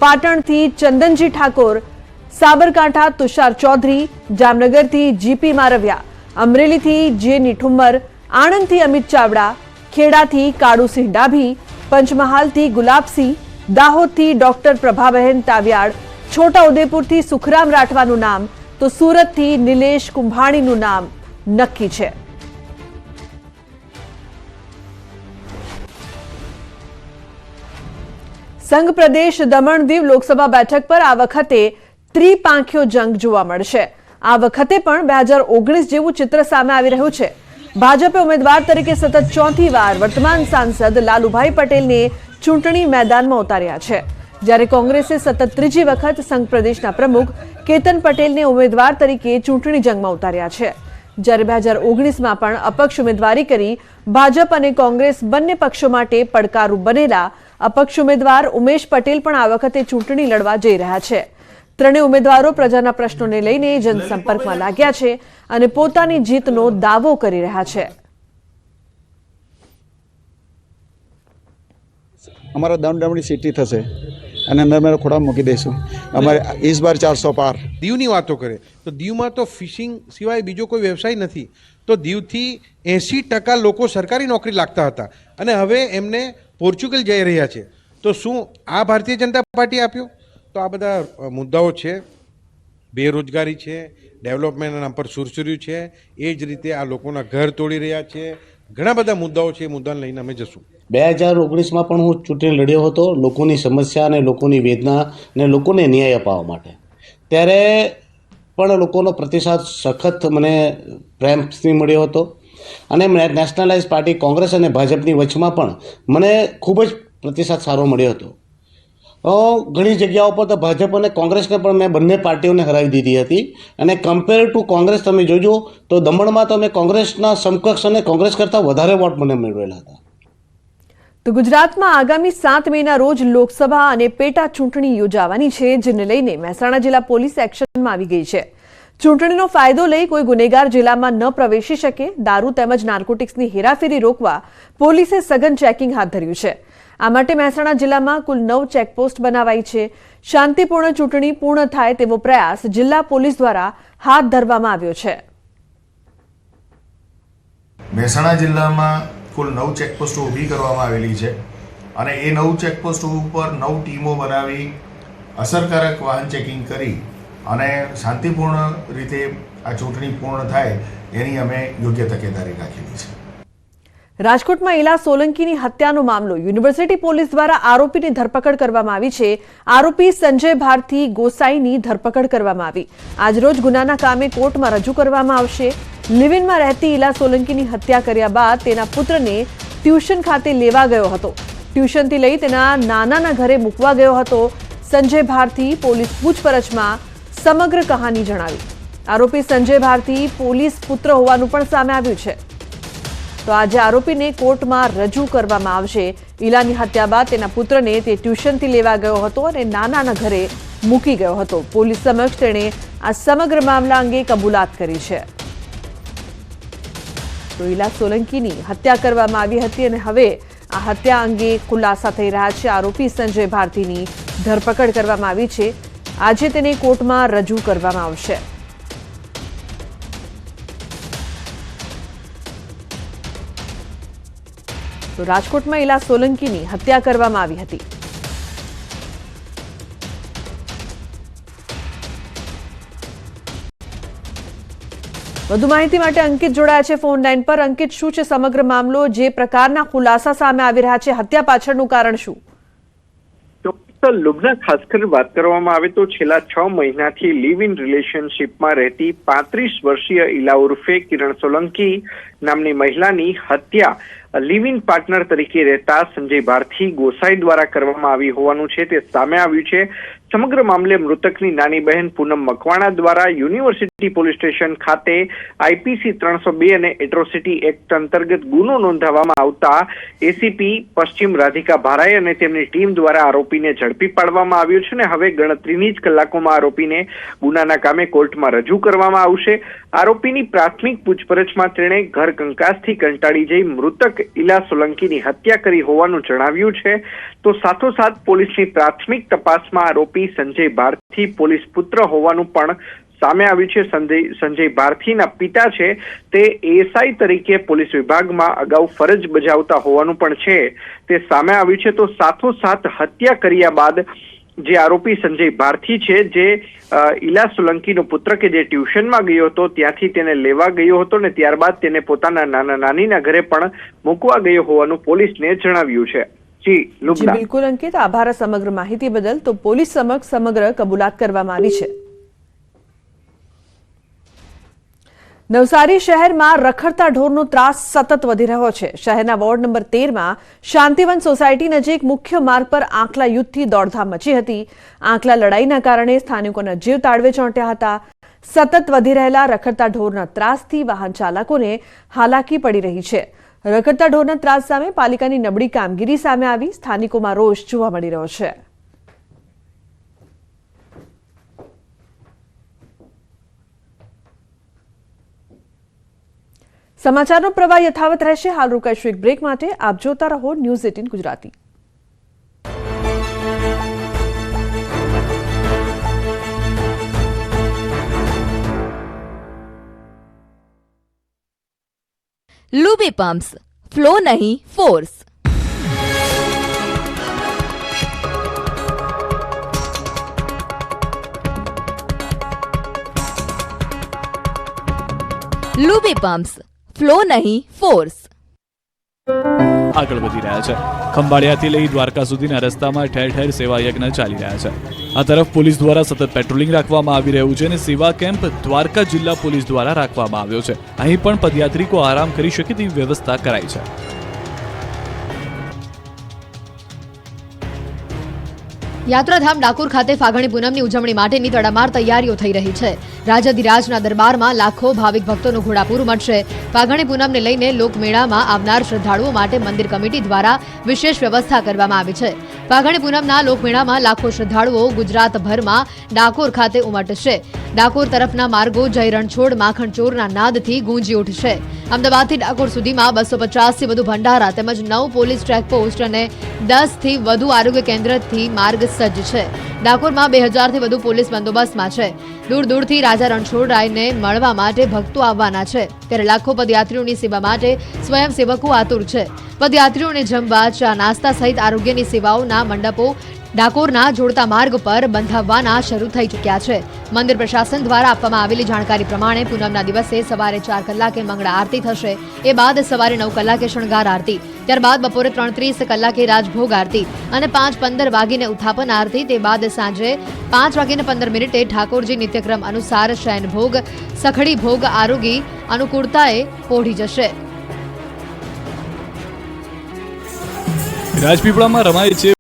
પાટણથી Chandanji Thakor, Sabarkantha Tushar Chaudhary, જામનગરથી GP Marvia, અમરેલીથી જે નિઠુમ્મર, આણંદથી Amit Chavda, ખેડાથી Kalusinh Dabhi, પંચમહાલથી Gulabsinh, દાહોદથી doctor Prabhabahen Taviyad, છોટાઉદેપુરથી Sukhram રાઠવાનું નામ તો સુરતથી નિલેશ કુંભાણીનું નામ નક્કી છે। સંઘ પ્રદેશ દમણ દીવ લોકસભા બેઠક પર આ વખતે ત્રિપાંખિયો જંગ જોવા મળશે। આ વખતે પણ 2019 જેવું ચિત્ર સામે આવી રહ્યું છે। ભાજપે ઉમેદવાર તરીકે સતત ચોથી વાર વર્તમાન સાંસદ લાલુભાઈ પટેલને ચૂંટણી મેદાનમાં ઉતાર્યા છે, જ્યારે કોંગ્રેસે સતત ત્રીજી વખત સંઘ પ્રદેશના પ્રમુખ કેતન પટેલને ઉમેદવાર તરીકે ચૂંટણી જંગમાં ઉતાર્યા છે। જ્યારે 2019માં પણ અપક્ષ ઉમેદવારી કરી ભાજપ અને કોંગ્રેસ બંને પક્ષો માટે પડકારરૂપ બનેલા અપક્ષ ઉમેદવાર ઉમેશ પટેલ પણ આ વખતે ચૂંટણી લડવા જઈ રહ્યા છે। ત્રણેય ઉમેદવારો પ્રજાના પ્રશ્નોને લઈને જનસંપર્કમાં લાગ્યા છે અને પોતાની જીતનો દાવો કરી રહ્યા છે। અમારા દમદમની સિટી થશે અને અંદર મેં ખોડા મૂકી દઈશું। અમારે इस बार 400 પાર। દીવની વાતો કરે તો દીવમાં તો ફિશિંગ સિવાય બીજો કોઈ વ્યવસાય નથી, તો દીવથી 80% લોકો સરકારી નોકરી લાગતા હતા અને હવે એમને પોર્ચુગલ જઈ રહ્યા છે। તો શું આ ભારતીય જનતા પાર્ટી આપ્યો? તો આ બધા મુદ્દાઓ છે, બેરોજગારી છે, ડેવલપમેન્ટના નામ પર સુરસુર્યું છે, એ જ રીતે આ લોકોના ઘર તોડી રહ્યા છે, ઘણા બધા મુદ્દાઓ છે। એ મુદ્દાને લઈને અમે જશું। 2019માં પણ હું ચૂંટણી લડ્યો હતો લોકોની સમસ્યા અને લોકોની વેદના અને લોકોને ન્યાય અપાવવા માટે। ત્યારે પણ લોકોનો પ્રતિસાદ સખત મને પ્રેમથી મળ્યો હતો અને નેશનલાઇઝ પાર્ટી કોંગ્રેસ અને ભાજપની વચમાં પણ મને ખૂબ જ પ્રતિસાદ સારો મળ્યો હતો। ઘણી જગ્યાઓ પર તો ભાજપ અને કોંગ્રેસને પણ મેં બંને પાર્ટીઓને હરાવી દીધી હતી અને કમ્પેર ટુ કોંગ્રેસ તમે જોજો તો દમણમાં તો મેં કોંગ્રેસના સમકક્ષ અને કોંગ્રેસ કરતાં વધારે વોટ મને મેળવેલા હતા। તો ગુજરાતમાં આગામી 7 મેના રોજ લોકસભા અને પેટા ચૂંટણી યોજાવાની છે, જેને લઈને મહેસાણા જિલ્લા પોલીસ એક્શનમાં આવી ગઈ છે। ચૂંટણીનો ફાયદો લઈ કોઈ ગુનેગાર જિલ્લામાં ન પ્રવેશી શકે, દારૂ તેમજ નાર્કોટિક્સની હેરાફેરી રોકવા પોલીસે સઘન ચેકિંગ હાથ ધર્યું છે। આ માટે મહેસાણા જિલ્લામાં કુલ 9 ચેકપોસ્ટ બનાવાઈ છે। શાંતિપૂર્ણ ચૂંટણી પૂર્ણ થાય તેવો પ્રયાસ જિલ્લા પોલીસ દ્વારા હાથ ધરવામાં આવ્યો છે। મહેસાણા જિલ્લામાં કુલ 9 ચેકપોસ્ટો ઊભી કરવામાં આવેલી છે અને એ 9 ચેકપોસ્ટો ઉપર 9 ટીમો બનાવી અસરકારક વાહન ચેકિંગ કરી અને શાંતિપૂર્ણ રીતે આ ચૂંટણી પૂર્ણ થાય એની અમે યોગ્ય તકેદારી રાખેલી છે। રાજકોટમાં ઇલા સોલંકીની હત્યાનો મામલો યુનિવર્સિટી પોલીસ દ્વારા આરોપીની ધરપકડ કરવામાં આવી છે। આરોપી સંજય ભારતી ગોસાઈની ધરપકડ કરવામાં આવી। આજરોજ ગુનાના કામે કોર્ટમાં રજૂ કરવામાં આવશે। લિવિનમાં રહેતી ઇલા સોલંકીની હત્યા કર્યા બાદ તેના પુત્રને ટ્યુશન ખાતે લેવા ગયો હતો। ટ્યુશનથી લઈ તેના નાનાના ઘરે મૂકવા ગયો હતો। સંજય ભારતી પોલીસ પૂછપરછમાં સમગ્ર કહાની જણાવી। આરોપી સંજય ભારતી પોલીસ પુત્ર હોવાનું પણ સામે આવ્યું છે। તો આજે આરોપીને કોર્ટમાં રજૂ કરવામાં આવશે। ઇલાની હત્યા બાદ તેના પુત્રને તે ટ્યુશનથી લેવા ગયો હતો અને નાનાના ઘરે મૂકી ગયો હતો। પોલીસ સમક્ષ તેણે આ સમગ્ર મામલા અંગે કબૂલાત કરી છે। તો ઇલા સોલંકીની હત્યા કરવામાં આવી હતી અને હવે આ હત્યા અંગે ખુલાસા થઈ રહ્યા છે। આરોપી સંજય ભારતીની ધરપકડ કરવામાં આવી છે। આજે તેને કોર્ટમાં રજૂ કરવામાં આવશે। તો રાજકોટમાં ઇલા સોલંકીની હત્યા કરવામાં આવી હતી। વધુ માહિતી માટે અંકિત જોડાયા છે ફોન લાઈન પર। અંકિત, શું છે સમગ્ર મામલો? જે પ્રકારના ખુલાસા સામે આવી રહ્યા છે, હત્યા પાછળનું કારણ શું? લુબના, ખાસ કરીને વાત કરવામાં આવે તો છેલ્લા 6 મહિનાથી લિવ ઇન રિલેશનશીપમાં રહેતી 35 વર્ષીય ઇલા ઉર્ફે કિરણ સોલંકી નામની મહિલાની હત્યા લિવ ઇન પાર્ટનર તરીકે રહેતા સંજય ભારતી ગોસાઈ દ્વારા કરવામાં આવી હોવાનું છે તે સામે આવ્યું છે। સમગ્ર મામલે મૃતકની નાની બહેન પૂનમ મકવાણા દ્વારા યુનિવર્સિટી પોલીસ સ્ટેશન ખાતે IPC 302 અને એટ્રોસિટી એક્ટ અંતર્ગત ગુનો નોંધાવવામાં આવતા એસીપી પશ્ચિમ રાધિકા ભારાઈ અને તેમની ટીમ દ્વારા આરોપીને ઝડપી પાડવામાં આવ્યો છે અને હવે ગણતરીની જ કલાકોમાં આરોપીને ગુનાના કામે કોર્ટમાં રજૂ કરવામાં આવશે. આરોપીની પ્રાથમિક પૂછપરછમાં તેણે ઘર કંકાસથી કંટાળી જઈ મૃતક ઈલા સોલંકીની હત્યા કરી હોવાનું જણાવ્યું છે. તો સાથોસાથ પોલીસની પ્રાથમિક તપાસમાં આરોપી સંજય ભારથી પોલીસ પુત્ર હોવાનું પણ સામે આવ્યું છે. સંજય ભારથીના પિતા છે તે એએસઆઈ તરીકે પોલીસ વિભાગમાં અગાઉ ફરજ બજાવતા હોવાનું પણ છે તે સામે આવ્યું છે. તો સાથોસાથ હત્યા કર્યા બાદ જે આરોપી સંજય ભારથી છે, જે ઈલા સોલંકીનો પુત્ર કે જે ટ્યુશનમાં ગયો હતો ત્યાંથી તેને લેવા ગયો હતો ને ત્યારબાદ તેને પોતાના નાના નાનીના ઘરે પણ મૂકવા ગયો હોવાનું પોલીસને જણાવ્યું છે. જી લુબ્ના. બિલકુલ અંકિત, આભાર સમગ્ર માહિતી બદલ. તો પોલીસ સમક્ષ સમગ્ર કબૂલાત કરવામાં આવી છે. નવસારી શહેરમાં રખડતા ઢોરનો ત્રાસ સતત વધી રહ્યો છે. શહેરના વોર્ડ નંબર 13માં શાંતિવન સોસાયટી નજીક મુખ્ય માર્ગ પર આંકલા યુદ્ધથી દોડધામ મચી હતી. આંકલા લડાઈના કારણે સ્થાનિકોના જીવ તાળવે ચોંટ્યા હતા. સતત વધી રહેલા રખડતા ઢોરના ત્રાસથી વાહન ચાલકોને હાલાકી પડી રહી છે. રખડતા ઢોરના ત્રાસ સામે પાલિકાની નબળી કામગીરી સામે આવી સ્થાનિકોમાં રોષ જોવા મળી રહ્યો છે. સમાચારનો પ્રવાહ યથાવત રહેશે. હાલ રોકાઈશું એક બ્રેક માટે. આપ જોતા રહો news 18 Gujarati. Lubi pumps, flow નહીં ફોર્સ. લુબી પમ્પ્સ, ફ્લો નહીં ફોર્સ. આગળ વધી રહ્યા છે. ખંભાળિયાથી લઈ દ્વારકા સુધીના રસ્તામાં ઠેર ઠેર સેવા યજ્ઞ ચાલી રહ્યા છે. આ તરફ પોલીસ દ્વારા સતત પેટ્રોલિંગ રાખવામાં આવી રહ્યું છે અને સેવા કેમ્પ દ્વારકા જિલ્લા પોલીસ દ્વારા રાખવામાં આવ્યો છે. અહીં પણ પદયાત્રિકો આરામ કરી શકે તેવી વ્યવસ્થા કરાઈ છે. યાત્રાધામ ડાકોર ખાતે ફાગણી પૂનમની ઉજવણી માટેની તડામાર તૈયારીઓ થઈ રહી છે. રાજાધિરાજના દરબારમાં લાખો ભાવિક ભક્તોનો ઘોડાપૂર ઉમટશે. ફાગણી પૂનમને લઈને લોકમેળામાં આવનાર શ્રદ્ધાળુઓ માટે મંદિર કમિટી દ્વારા વિશેષ વ્યવસ્થા કરવામાં આવી છે. ફાગણી પૂનમના લોકમેળામાં લાખો શ્રદ્ધાળુઓ ગુજરાતભરમાં ડાકોર ખાતે ઉમટશે. ડાકોર તરફના માર્ગો જય રણછોડ માખણચોરના નાદથી ગુંજી ઉઠશે. અમદાવાદથી ડાકોર સુધીમાં 250થી વધુ ભંડારા તેમજ 9 પોલીસ ચેકપોસ્ટ અને 10થી વધુ આરોગ્ય કેન્દ્રથી માર્ગ સજ્જ છે. ડાકોરમાં 2000થી વધુ પોલીસ બંદોબસ્તમાં છે. દૂર દૂરથી રાજા રણછોડરાયને મળવા માટે ભક્તો આવવાના છે. ત્યારે લાખો પદયાત્રીઓની સેવા માટે સ્વયંસેવકો આતુર છે. પદયાત્રીઓને જમવા, ચા નાસ્તા સહિત આરોગ્યની સેવાઓના મંડપો ડાકોરના જોડતા માર્ગ પર બંધાવવાના શરૂ થઈ ચૂક્યા છે. મંદિર પ્રશાસન દ્વારા આપવામાં આવેલી જાણકારી પ્રમાણે પૂનમના દિવસે સવારે 4 કલાકે મંગળા આરતી થશે. એ બાદ સવારે 9 કલાકે શણગાર આરતી, ત્યારબાદ બપોરે 3:30 કલાકે રાજભોગ આરતી અને 5:15 વાગીને ઉત્થાપન આરતી. તે બાદ સાંજે 5:15 ઠાકોરજી નિત્યક્રમ અનુસાર શયન ભોગ, સખડી ભોગ આરોગી અનુકૂળતાએ પોઢી જશે. રાજપીપળામાં રમાય છે